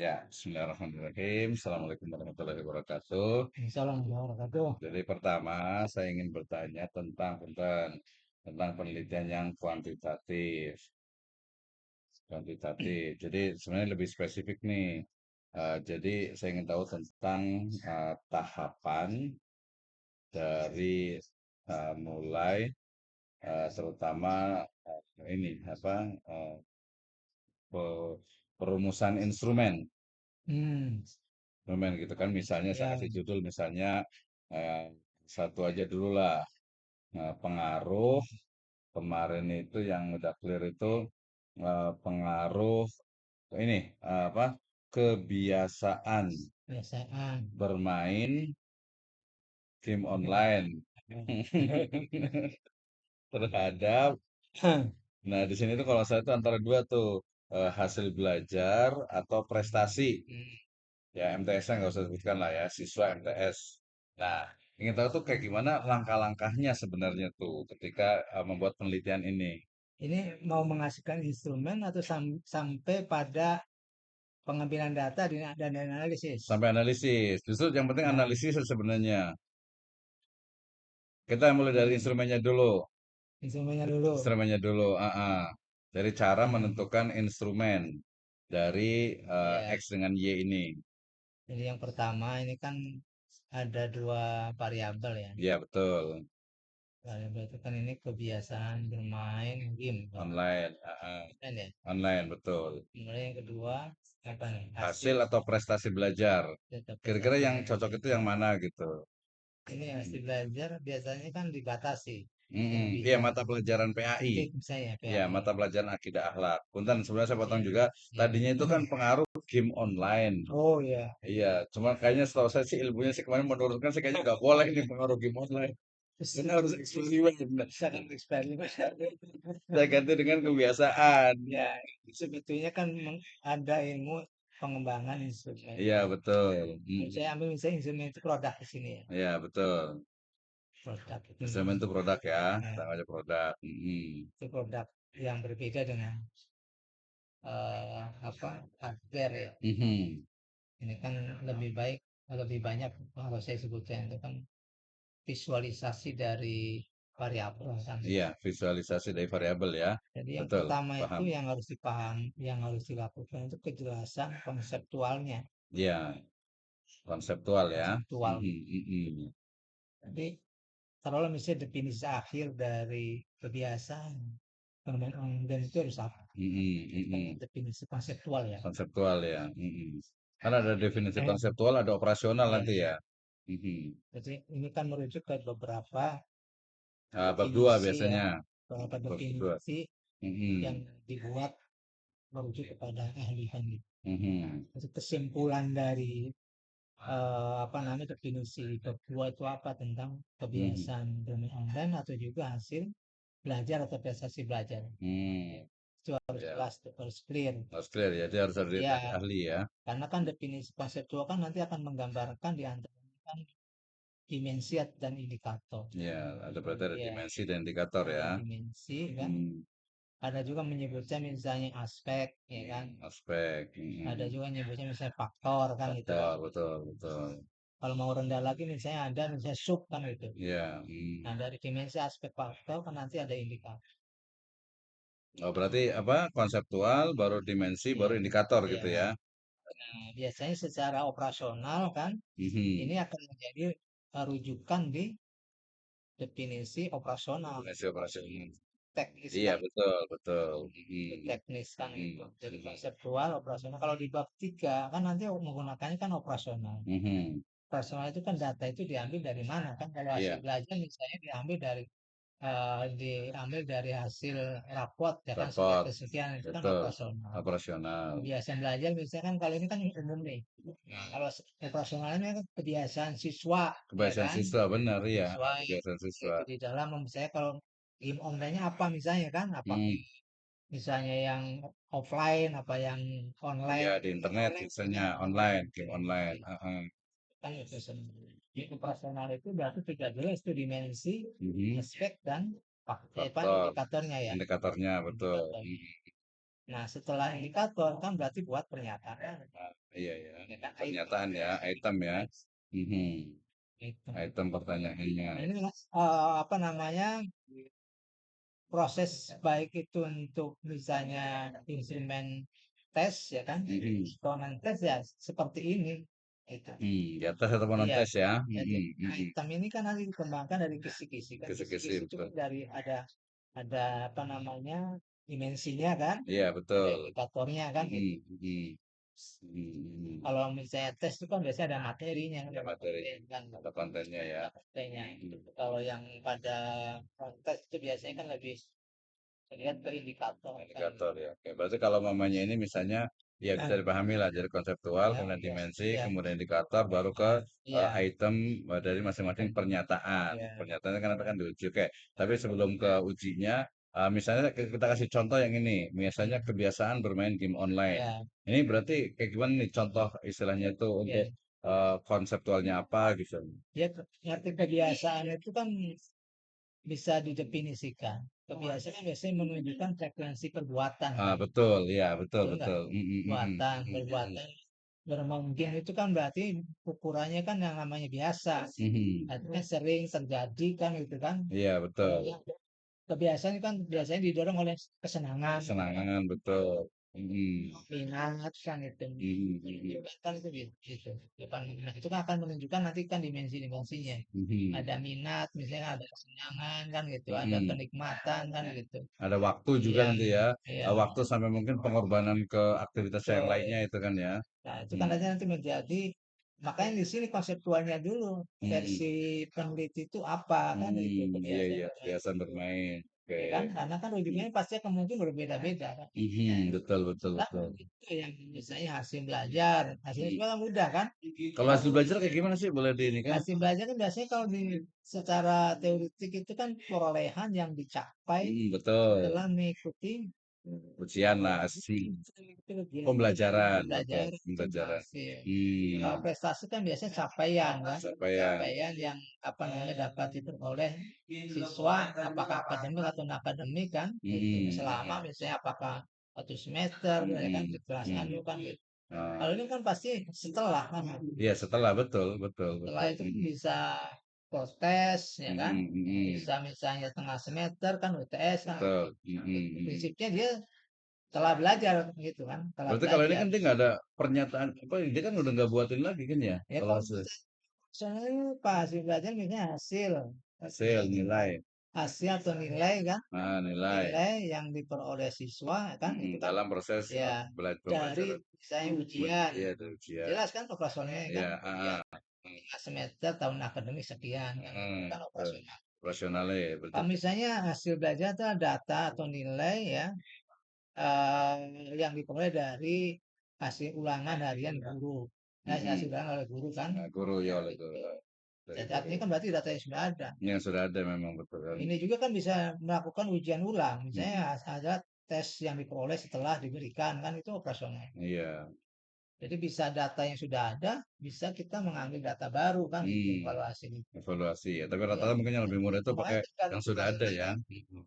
Ya, bismillahirrahmanirrahim. Assalamualaikum warahmatullahi wabarakatuh. Assalamualaikum warahmatullahi wabarakatuh. Jadi pertama, saya ingin bertanya tentang penelitian yang kuantitatif. Kuantitatif. Jadi sebenarnya lebih spesifik nih. Jadi saya ingin tahu tentang tahapan dari mulai terutama ini apa perumusan instrumen. Hmm, Instrumen gitu kan, misalnya saya ya, kasih judul misalnya eh, satu aja dulu lah. Pengaruh kemarin itu yang udah clear itu pengaruh ini apa kebiasaan biasaan. bermain game online terhadap. Nah, di sini tuh kalau saya tuh antara dua tuh hasil belajar atau prestasi. Ya, MTS-nya nggak usah sebutkan lah ya, siswa MTS. Nah, ingin tahu tuh kayak gimana langkah-langkahnya sebenarnya tuh ketika membuat penelitian ini. Ini mau menghasilkan instrumen atau sampai pada pengambilan data dan analisis. Sampai analisis. Justru yang penting Nah, analisis sebenarnya. Kita mulai dari hmm, instrumennya dulu. instrumennya dulu. Instrumennya dulu. Dari cara Hmm, menentukan instrumen dari ya, X dengan Y ini. jadi yang pertama ini kan ada dua variabel ya. Iya, betul. Variabel itu kan ini kebiasaan bermain game, kan? Online. Kan ya. Online, betul. Kemudian yang kedua apa nih? Hasil Hasil atau prestasi belajar. data Kira-kira prestasi yang cocok itu yang belajar. mana gitu. Ini hasil belajar biasanya kan dibatasi. Ini Iya, bisa mata pelajaran PAI. aktif misalnya Iya, PAI. mata pelajaran akidah akhlak. Punten, sebenarnya saya potong Iya, juga. iya. Tadinya itu kan pengaruh game online. Oh ya, Iya, cuma kayaknya setahu saya sih ilmunya sih kemarin menurunkan sih kayaknya nggak boleh nih pengaruh game online. terus Ini harus eksklusif. misalkan eksperimen. Saya ganti dengan kebiasaan. Ya, sebetulnya kan ada ilmu pengembangan instrumen Iya, kan. betul. Saya ambil misalnya instrumen itu produk di sini ya, Iya, betul. produk itu, Instrumen itu produk ya, ya, kita aja produk. itu produk yang berbeda dengan apa hardware ya. Mhm. Ini kan lebih baik, lebih banyak kalau saya sebutkan itu kan visualisasi dari variabel kan. Iya, visualisasi dari variabel ya. Jadi yang Betul, pertama itu paham. yang harus dipahami, yang harus dilakukan itu kejelasan konseptualnya, Iya, konseptual ya. konseptual. Mhm, mhm. Jadi kalau misalnya definisi akhir dari kebiasaan bermain online itu harus apa? Mhm, Itu kan mhm. definisi konseptual ya. Konseptual ya. Mhm. Kan ada definisi Eh, konseptual, ada operasional ya. nanti ya. Mhm. Jadi ini kan merujuk ke beberapa Bab 2 definisi ya, biasanya. beberapa Bab 2. definisi yang Mhm. dibuat merujuk kepada ahli kan. Mhm. Itu kesimpulan dari apa namanya definisi kedua itu apa tentang Mhm. kebiasaan bermain online atau juga hasil belajar atau prestasi belajar Hmm. itu harus Ya, jelas harus clear harus clear ya. Dia harus ada ya dari ahli ya. karena kan definisi konseptual kan nanti akan menggambarkan di antara kan dimensi dan indikator Ya, ada berarti ada ya dimensi dan indikator ada ya. dimensi kan Hmm. ada juga menyebutnya misalnya aspek ya kan Aspek. ada Mhm. juga menyebutnya misalnya faktor kan gitu kan Faktor, betul, betul. kalau mau rendah lagi misalnya ada misalnya sub kan gitu. Ya. Nah, dari dimensi aspek faktor kan nanti ada indikator. Oh, berarti apa? Konseptual, baru dimensi, baru Ya, indikator gitu ya. ya. Nah, biasanya secara operasional kan ini Mhm. akan menjadi rujukan di definisi operasional, Dimensi operasional. teknis Iya, kan, betul, betul. itu Mhm. teknis kan itu. Mhm. Jadi Mhm. konseptual, operasional. Kalau di bab 3 kan nanti menggunakannya kan operasional. Mhm. Operasional itu kan data itu diambil dari mana kan? Kalau hasil Iya, belajar misalnya diambil dari hasil raport ya kan sekian raport, kesekian itu kan betul. operasional. Operasional. Kebiasaan belajar misalnya kan kalau ini kan umum nih. Nah, kalau operasionalnya kan kebiasaan siswa ya Kebiasaan kan. siswa, benar ya. Siswa Kebiasaan siswa. itu di dalam misalnya kalau game online-nya apa misalnya kan, apa Hmm. misalnya yang offline, apa yang Ya, online, di internet biasanya online, game online. kan itu sebenarnya. Di operasional itu berarti tiga jelas itu dimensi, Mhm. aspek dan apa Faktor, indikatornya ya. indikatornya betul. Indikator. Nah, setelah indikator kan berarti buat pernyataan. Iya ya. Ya kan, item, Pernyataan ya, item ya. Mhm. item. Item pertanyaannya. Nah, ini apa namanya, proses baik itu untuk misalnya instrumen tes ya kan, Mhm. atau non tes ya seperti ini itu. Di atas atau non Iya, tes ya. jadi Mhm. Mhm. item ini kan nanti dikembangkan dari kisi-kisi kan, Kisi-kisi kisi-kisi itu betul. kan dari ada apa namanya, dimensinya kan, Iya ada betul. indikatornya kan Mhm. gitu. Mhm. Mhm. Kalau misalnya tes itu kan biasanya ada materinya, Ya ada materi konten kan, atau kontennya ya. ada kontennya. Mhm. Kalau yang pada tes itu biasanya kan lebih lihat ke indikator kan Indikator gitu. ya. Oke, berarti kalau mamanya ini misalnya ya bisa Nah, dipahami lah jadi konseptual, ya, kemudian ya, dimensi, ya, kemudian indikator, baru ke ya, item dari masing-masing pernyataan. ya, Pernyataannya kan nanti kan diuji. Oke, tapi sebelum ke ujinya, misalnya kita kasih contoh yang ini, misalnya kebiasaan bermain game online. ya, Ini berarti kayak gimana nih contoh istilahnya itu ya. untuk konseptualnya apa gitu. Ya, ngerti kebiasaan itu kan bisa didefinisikan. Kebiasaan biasanya menunjukkan frekuensi perbuatan Ah, kan, betul, ya, betul, betul nggak? betul. Perbuatan, Mm. perbuatan bermain game itu kan berarti ukurannya kan yang namanya biasa. Mhm. Artinya sering terjadi kan gitu kan. Iya, Kalau betul. yang kebiasaan itu kan biasanya didorong oleh kesenangan, Kesenangan, betul. Mhm. minat kan itu. Mhm, mhm, Kan itu gitu. Depan minat itu kan akan menunjukkan nanti kan dimensi-dimensinya. mhm, Ada minat, misalnya ada kesenangan kan gitu, ada mhm. kenikmatan kan gitu. Ada waktu juga Iya, nanti ya, iya, waktu sampai mungkin pengorbanan ke aktivitas yang betul. lainnya itu kan ya. Nah, itu kan Hmm, nanti menjadi, makanya di sini konseptualnya dulu, hmm, versi peneliti itu apa kan gitu, iya kebiasaan iya, bermain kebiasaan itu. bermain. Oke. Ya kan, karena kan Hmm, rujukannya pasti akan mungkin berbeda-beda kan. betul betul Nah, betul. itu yang misalnya hasil belajar, hasilnya Hmm. juga kan mudah kan. Kalau hasil belajar kayak gimana sih? Boleh di ini kan? Hasil belajar kan biasanya kalau di secara teoretik itu kan perolehan yang dicapai Betul. setelah mengikuti Ujian lah, pembelajaran, betul, belajar itu pembelajaran. berhasil. Kalau Hmm, prestasi kan biasanya capaian kan, capaian. capaian yang apa namanya dapat diperoleh siswa apakah akademik atau non akademik kan, gitu. Selama Hmm, misalnya apakah 1 semester ya kan hmm, keterasaan hmm. itu kan gitu. Kalau Ah, ini kan pasti setelah kan, iya setelah betul betul setelah betul. itu kan bisa protes ya kan, Mhm. bisa misalnya tengah semester kan UTS kan, Betul. Mhm. prinsipnya dia telah belajar gitu kan, telah Berarti kalau ini belajar. kan dia nggak ada pernyataan apa dia kan udah nggak buatin lagi kan ya Ya kalau kalau hasil soalnya pas hasil belajar misalnya hasil, hasil nilai hasil atau nilai kan, nilai nilai yang diperoleh siswa kan itu kan dalam proses ya dari pembelajaran misalnya ujian, iya dari ujian jelas kan operasionalnya kan, iya ujian semester tahun akademik sekian kan itu kan betul. operasional. Rasionalnya ya berarti Kalau misalnya hasil belajar itu data atau nilai ya, yang diperoleh dari hasil ulangan harian guru. Nah, hasil Mhm. ulangan oleh guru kan. Nah, guru ya oleh Gitu. guru dari Jadi guru artinya kan berarti datanya sudah ada. yang sudah ada memang betul kan Ini juga kan bisa melakukan ujian ulang. Misalnya Mhm. ada tes yang diperoleh setelah diberikan kan itu operasional. Iya Jadi bisa data yang sudah ada, bisa kita mengambil data baru kan itu hmm. evaluasi itu. Evaluasi ya tapi Ya, rata-rata mungkin yang lebih mudah itu makanya pakai yang tergantung sudah ada keahlian ya kan. Mhm.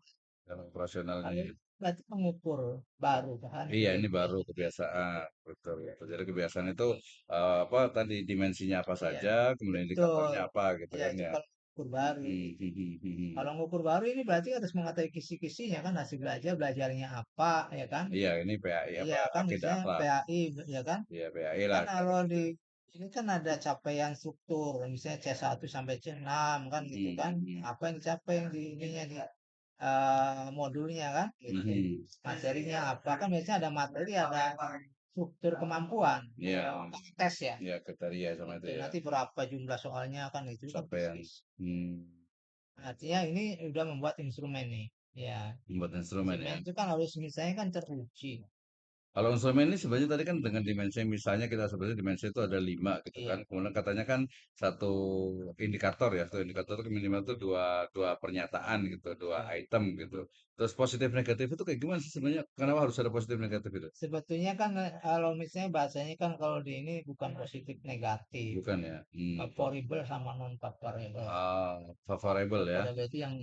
Dalam operasionalnya Kalau berarti mengukur baru kan iya, itu. ini baru kebiasaan, betul, betul. Jadi kebiasaan itu apa tadi dimensinya apa Iya, saja, kemudian betul. indikatornya apa gitu Ya kan itu ya. kalau ukur baru. Hmm, hmm, hmm, hmm, hmm. Kalau ngukur baru ini berarti harus mengetahui kisi-kisinya kan hasil belajar belajarnya apa ya kan? Iya, ini PAI apa Iya kan akidah misalnya akhlak. PAI ya kan? Iya, PAI Kan lah. kalau di ini kan ada capaian struktur misalnya C1 sampai C6 kan gitu Hmm, kan. hmm, Apa yang dicapai yang di ininya di modulnya kan hmm, gitu. hmm. Materinya apa kan biasanya ada materi ada struktur kemampuan Iya, tes ya. iya kriteria sama itu Itu ya. nanti berapa jumlah soalnya kan itu kan Sampai yang tes. hmm, Artinya ini udah membuat instrumen nih. Ya, membuat instrumen instrumen ya. itu kan harus misalnya kan teruji. Kalau instrumen ini sebenarnya tadi kan dengan dimensi misalnya kita sebenarnya dimensi itu ada 5 gitu kan. Iya, Kemudian katanya kan satu indikator ya, satu indikator itu minimal itu dua dua pernyataan gitu, dua ya. item gitu. Terus positif negatif itu kayak gimana sih sebenarnya? Kenapa harus ada positif negatif itu? Sebetulnya kan kalau misalnya bahasanya kan kalau di ini bukan positif negatif, Bukan ya? favorable sama non favorable. Favorable ya. Favorable itu yang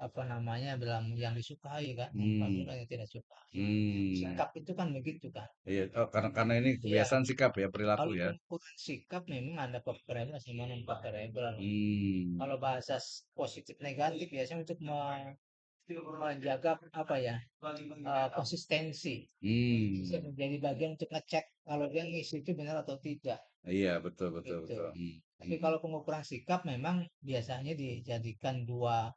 apa namanya, bilang yang disukai kan, bukan Hmm, bilang yang tidak suka. hmm. Sikap itu kan begitu kan. Iya, oh, karena ini Iya, kebiasaan sikap ya, perilaku kalau ya. pengukuran sikap memang ada preferable sama non preferable. Hmm, Kalau bahasa positif negatif biasanya untuk menjaga apa ya, konsistensi. Bisa hmm. menjadi bagian untuk ngecek kalau dia ngisi itu benar atau tidak Iya, betul, betul, gitu. betul. Hmm, Tapi hmm. kalau pengukuran sikap memang biasanya dijadikan dua,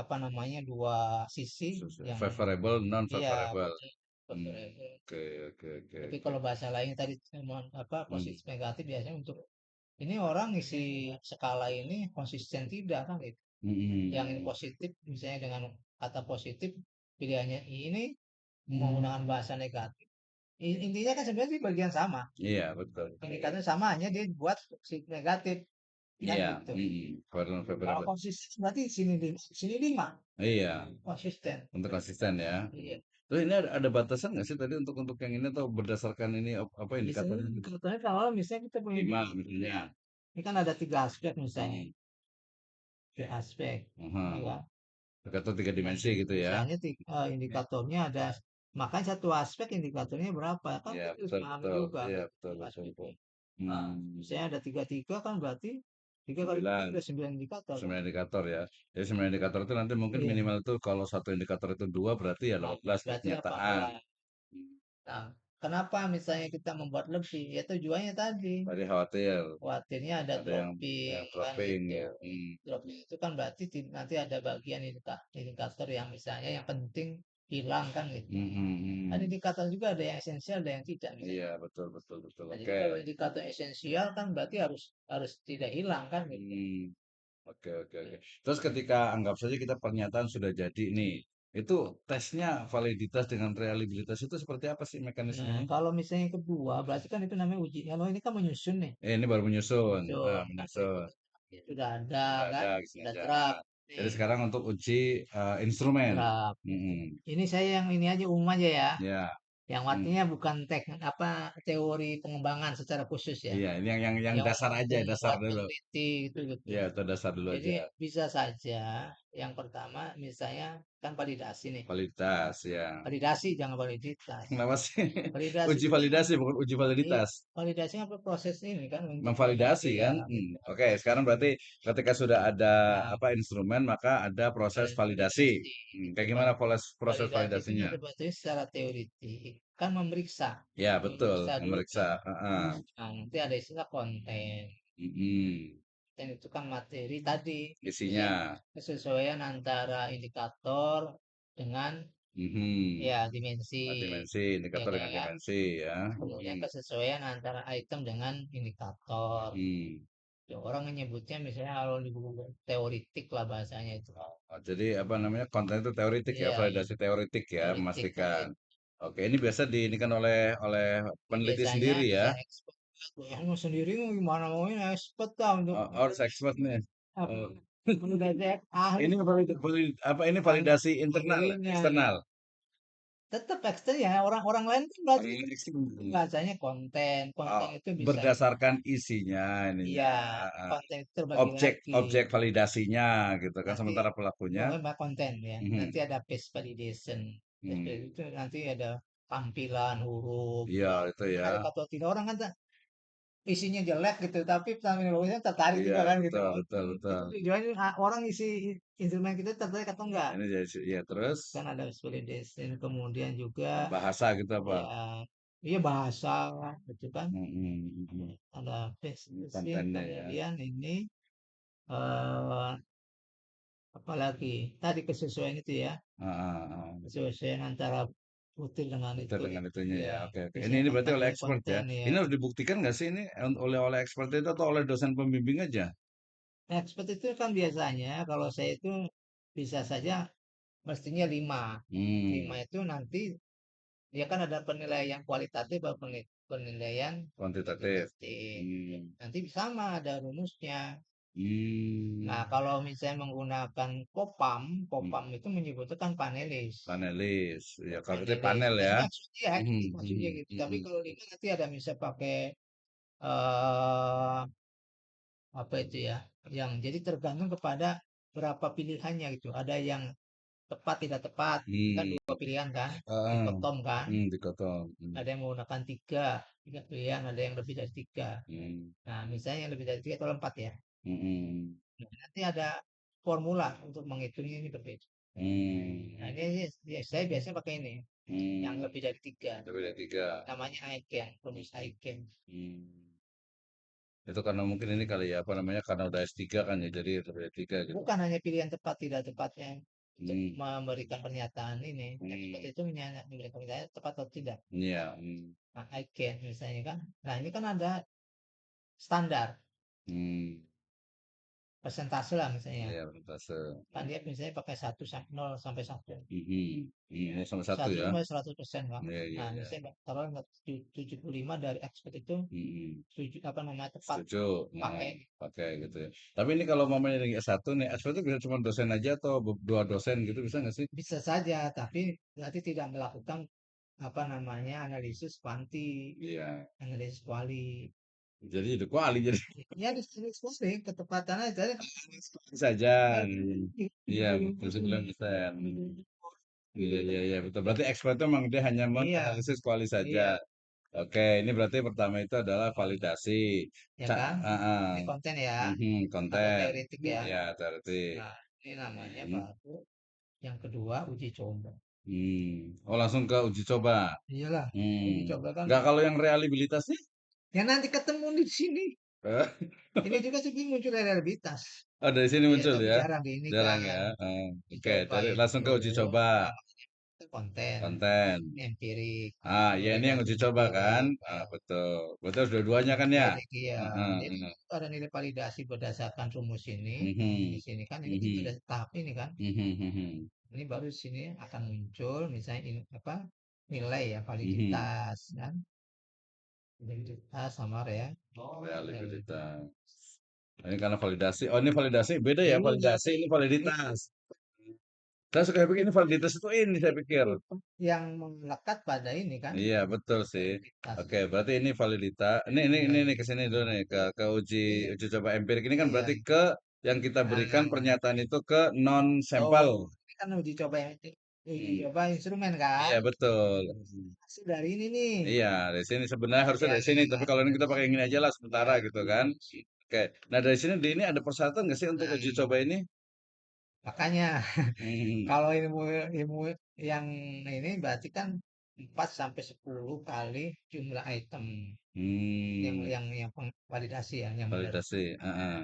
apa namanya, dua sisi yang Favorable, iya non-favorable. betul Hmm, preferable. oke, oke, oke, Tapi oke. kalau bahasa lain tadi apa Hmm, positif negatif biasanya untuk ini orang isi skala ini konsisten tidak kan gitu. hmm, Yang ini hmm. positif misalnya dengan kata positif pilihannya ini menggunakan bahasa negatif. Intinya kan sebenarnya di bagian sama. Iya, betul. Indikatornya sama hanya dia buat si negatif kan Iya, gitu. hmm. Kalau Favorable. konsisten berarti sini lima Iya, konsisten. untuk konsisten ya. Iya. Terus ini ada batasan nggak sih tadi untuk yang ini atau berdasarkan ini apa Biasanya indikatornya? indikatornya kalau misalnya kita punya Lima misalnya. ini kan ada tiga aspek misalnya, Hmm. tiga aspek, Aha. ya kan? Atau tiga Nah, dimensi gitu ya. misalnya indikatornya ada, makanya satu aspek indikatornya berapa kan Iya, kita harus betul, paham betul. juga Iya, kan betul, tiga betul, betul. aspeknya. Nah, Hmm. misalnya ada tiga tiga kan berarti tiga kali tiga Sembilan. udah 9 indikator kan? 9 indikator ya. Jadi 9 indikator itu nanti mungkin Iya. minimal itu kalau satu indikator itu dua berarti ya Nah, 18 buat berarti penyataan. 18. Nah, kenapa misalnya kita membuat lebih? Ya tujuannya tadi. Tadi khawatir Khawatirnya ada ada yang dropping kan dropping gitu. ya. Hmm. Dropping itu kan berarti nanti ada bagian indikator yang misalnya yang penting hilang kan gitu. Hmm, hmm, Kan hmm. indikator juga ada yang esensial, ada yang tidak Iya, misalnya. betul, betul, betul. Nah, jadi Oke. kalau indikator esensial kan berarti harus harus tidak hilang kan gitu. Hmm. Oke, oke, oke. Terus ketika anggap saja kita pernyataan sudah jadi nih, itu tesnya validitas dengan reliabilitas itu seperti apa sih Nah, mekanismenya? kalau misalnya yang kedua, berarti kan itu namanya uji. Kalau ini kan menyusun nih, Ini baru menyusun. menyusun. Nah, Kan itu menyusun. sudah ada Sudah kan, ada gitu sudah aja. draft Nah, jadi nih, sekarang untuk uji instrumen. draft. Mm-mm. Ini saya yang ini aja umum aja ya. Ya. Yang Hmm. artinya bukan apa teori pengembangan secara khusus ya. Iya, ini yang Yang dasar aja, umum dasar buat dulu. peneliti gitu gitu. Ya, itu dasar dulu Jadi aja. bisa saja yang pertama misalnya kan validasi nih. Validitas, ya. Validasi jangan validitas. Kenapa sih? Validasi Uji itu kan validasi bukan uji iya, validitas. validasi apa proses ini kan untuk Memvalidasi iya kan? Hmm. Oke, sekarang berarti ketika sudah ada nah, apa instrumen, maka ada proses validasi. validasi Hmm. itu Kayak gimana proses validasi itu validasinya? sebetulnya secara teoritik kan memeriksa, Ya, betul, memeriksa dulu memeriksa. kan. Heeh. Nah, nanti ada istilah konten. Mm-mm. Dan itu kan materi tadi, misalnya Isinya. kesesuaian antara indikator dengan Mhm. ya dimensi, Dimensi, ya indikator dengan kan. dimensi ya. Kemudian Mhm. kesesuaian antara item dengan indikator. Mhm. Ya, orang menyebutnya misalnya kalau di buku teoritik lah bahasanya itu. Jadi apa namanya konten itu teoritik ya, Iya, iya, validasi teoritik ya, teoritik tadi. memastikan. Oke, ini biasa diinikan oleh Ini peneliti biasanya sendiri ya. bisa expert. Yang sendiri mau gimana mau ini expert lah untuk Oh, oh, harus expert nih. apa Oh. mendadak ahli Ini apa ini ahli validasi internal, ahlinya eksternal. gitu. Tetap ekstern ya orang-orang lain kan berarti Orang eksternal. bahasanya konten. Konten Oh, itu bisa berdasarkan isinya ininya. iya Ah, konten itu terbagi lagi. objek validasinya gitu kan. Nanti Sementara pelakunya. pokoknya konten ya. Nanti Mhm. ada page validation. Page Hmm. validation itu nanti ada tampilan huruf Iya, ya. itu Ini ya. ada kata tidak orang kan isinya jelek gitu tapi tampilan bagusnya tertarik Iya, juga kan gitu. betul, betul, Itu betul. tujuannya orang isi instrumen kita tertarik atau enggak. Ini jadi, ya terus Kan ada validation kemudian juga bahasa gitu apa? ya iya bahasa gitu kan. Mm, mm. Ada Ini basic kontennya ya. kemudian ini eh apalagi tadi kesesuaian itu ya, Ah, ah, ah. kesesuaian antara putih dengan Betul itu dengan itunya ya. ya Oke, oke. Ini biasanya ini kan berarti oleh pakai expert ya. konten ya. Ini harus dibuktikan nggak sih ini oleh expert itu atau oleh dosen pembimbing aja? Expert itu kan biasanya kalau saya itu bisa saja mestinya lima. Lima Hmm, itu nanti dia kan ada penilaian kualitatif atau penilaian kuantitatif. kuantitatif. Hmm, Nanti sama ada rumusnya. Nah, hmm, kalau misalnya menggunakan Popam, hmm. Popam itu menyebutkan panelis. Panelis. Ya, kalau berarti Panelis. panel ya. Itu Hmm, maksudnya hmm, gitu. hmm, Tapi hmm. kalau lima nanti ada bisa pakai eh apa itu ya? Yang jadi tergantung kepada berapa pilihannya gitu. Ada yang tepat tidak tepat, kan Hmm. dua pilihan kan, Heeh. dikotom kan. Dikotong. Ada yang menggunakan tiga pilihan, ada yang lebih dari tiga. Hmm. Nah, misalnya yang lebih dari tiga atau empat ya. Hmm. Nah, nanti ada formula untuk menghitungnya ini berbeda. Nah, Hmm. ini saya biasanya pakai ini, yang Hmm. lebih dari tiga. Lebih dari tiga. Namanya Aiken, rumus Aiken. Hmm. Itu karena mungkin ini kali ya, apa namanya, karena udah S3 kan ya, jadi lebih dari tiga gitu. Bukan hanya pilihan tepat tidak tepatnya untuk Hmm. memberikan pernyataan ini. Expert Hmm. itu memberikan pernyataan tepat atau tidak. Iya. Hmm. Nah, Aiken misalnya kan. Nah, ini kan ada standar Hmm. persentase lah misalnya. Iya, persentase. Kan dia misalnya pakai 1 0 sampai 1. Mhm. Hmm. Sama satu 1 ya. sampai 100% kan. Iya, iya, Nah, iya. misalnya kalau 75 dari expert itu Mhm. apa namanya tepat Setuju. Nah, pakai. pakai gitu ya. Tapi ini kalau mamanya dari S1 nih, S1 itu bisa cuma dosen aja atau dua dosen gitu bisa nggak sih? Bisa saja, tapi berarti tidak melakukan apa namanya analisis kuanti, Iya. analisis kuali. Jadi udah kuali jadi Ya di sini kuali ketepatan aja. saja. Iya, betul 9%. Iya, iya, iya, betul. Berarti expert itu memang dia hanya Iya, menganalisis kuali saja. iya, Oke, ini berarti pertama itu adalah validasi. ya kan? Ini konten ya, atau Konten. teoretik ya. Ya, teoretik. Nah, ini namanya Mhm. baru yang kedua uji coba. Oh, langsung ke uji coba. Iyalah, uji Hmm. coba kan. Nggak kalau yang reliabilitasnya? Ya nanti ketemu di sini. Eh, Ini juga sih muncul realitas. Oh, dari sini Iya, muncul tapi ya? jarang di ini Jarang ya? kan. Uji Oke, coba dari langsung itu ke uji coba. itu konten, Konten. empirik. Ini Ya ini yang uji coba kan? empirik. Ya. Betul. Berarti harus dua-duanya kan ya? Empirik iya. Heeh, Dia kan heeh. ada nilai validasi berdasarkan rumus ini. Nah, di Mhm, sini kan ini juga ada mhm, tahap ini kan. mhm, mhm, Ini baru di sini akan muncul misalnya ini apa nilai ya mhm. validitas kan. Validitas sama ya. Realitas. Reliabilitas. Ini karena validasi. Oh, ini validasi beda ya Iya, validasi ini ini validitas. Saya suka pikir ini validitas itu ini saya pikir. yang melekat pada ini kan Iya, betul sih. validitas. Oke, berarti ini validitas. Ini nih ke sini dulu Nah, nih ke uji iya, uji coba empirik ini kan iya. berarti ke yang kita berikan Nah, pernyataan itu ke non sampel. oh, ini kan uji Hmm. coba instrumen kan. Iya, betul. Hasil dari ini nih. Iya, dari sini sebenarnya harusnya Ya, dari sini, tapi kalau ini kita pakai yang ini aja lah sementara ya. gitu kan. Oke. Nah, dari sini di ini ada persyaratan nggak sih untuk Nah, uji coba ini? makanya Hmm. kalau ilmu ilmu yang ini berarti kan 4 sampai 10 kali jumlah item Hmm. yang validasi ya, yang benar. Validasi. Heeh.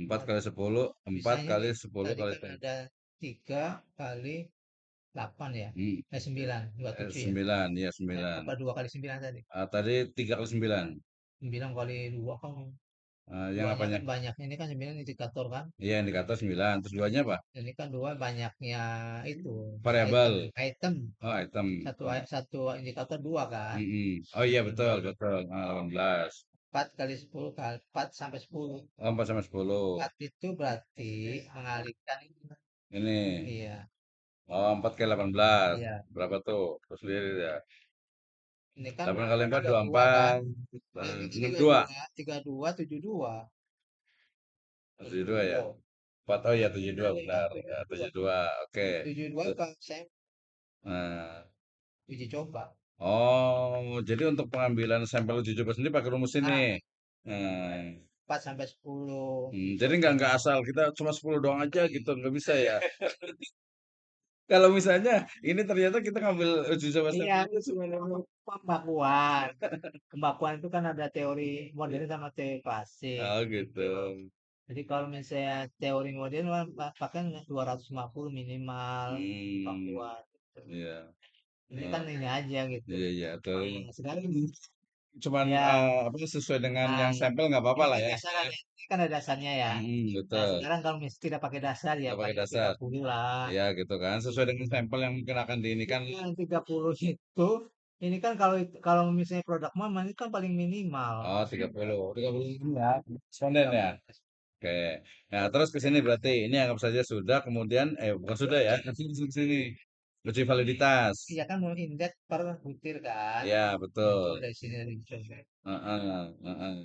4 Nah, kali 10, 4 misalnya kali nih, 10 tadi kali kan 10. ada 3 kali 8 ya, Hmm. 9, 27 ya. 9, ya 9. Apa 2 kali 9 tadi? Tadi 3 kali 9. 9 kali 2 kan, Yang duanya apanya? kan banyaknya, ini kan 9 indikator kan. Iya, indikator 9. Terus duanya apa? Ini kan 2 banyaknya itu, item, Variabel. item. Oh, item. Satu indikator 2 kan. Oh iya, betul, betul. 18. 4 kali 10 kali 4 sampai 10. Oh, 4 sampai 10. 4 itu berarti mengalihkan ini. Ini. Iya, Oh, 4 kali 18. iya. Berapa tuh? Terus lihat ya. Ini kan 8 kali 4, 32 kan. 24. Ini kan 62. 32, 72. 72 ya? 4, oh ya 72 benar. Ya, 72. Oke. 72 Tuh. kan saya Nah. uji coba. Oh, jadi untuk pengambilan sampel uji coba sendiri pakai rumus ini. Nah, Nah. 4 sampai 10 uji Jadi nggak cobanya. asal kita cuma 10 doang aja gitu, nggak bisa ya. Kalau misalnya ini ternyata kita ngambil uji coba Iya, sampelnya cuma pembakuan. Pembakuan itu kan ada teori modern sama teori klasik oh gitu. gitu. Jadi kalau misalnya teori modern kan pakai 250 minimal Hmm, pembakuan gitu. iya. Ini kan Oh, ini aja gitu. iya iya. Tuh. Nah, sekarang Cuman ya, apa sesuai dengan nah, yang sampel nggak apa-apa ini lah kan ya. dasar ada, ini kan ada dasarnya ya. Nah, Betul. sekarang kalau tidak pakai dasar ya Nggak pakai paling dasar. 30 lah. Ya gitu kan. Sesuai dengan sampel yang mungkin akan di ini kan. Yang 30 itu, ini kan kalau misalnya produk mama ini kan paling minimal. Oh 30 ya. Responden ya. 30. Oke. Nah, terus ke sini berarti ini anggap saja sudah, kemudian bukan sudah ya, nanti ke sini. Uji validitas. Iya kan mau indeks per butir kan. Ya, Muncul betul. dari sini dari coba. Heeh, heeh.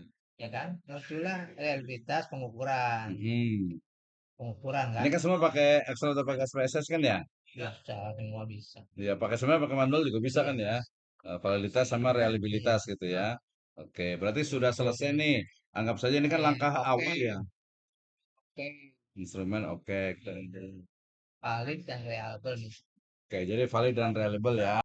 Ya kan? Muncullah realitas pengukuran. Mhm. pengukuran Ini kan. kan semua pakai Excel atau pakai SPSS kan ya? Bisa, semua bisa. Ya, pakai sebenarnya pakai manual juga bisa Iya kan ya? bisa. Validitas sama Iya. reliabilitas gitu ya. Oke, berarti sudah selesai nih. Anggap saja ini kan langkah Oke, awal ya. oke. Instrumen oke. Valid dan reliable nih. Oke, jadi valid dan reliable ya.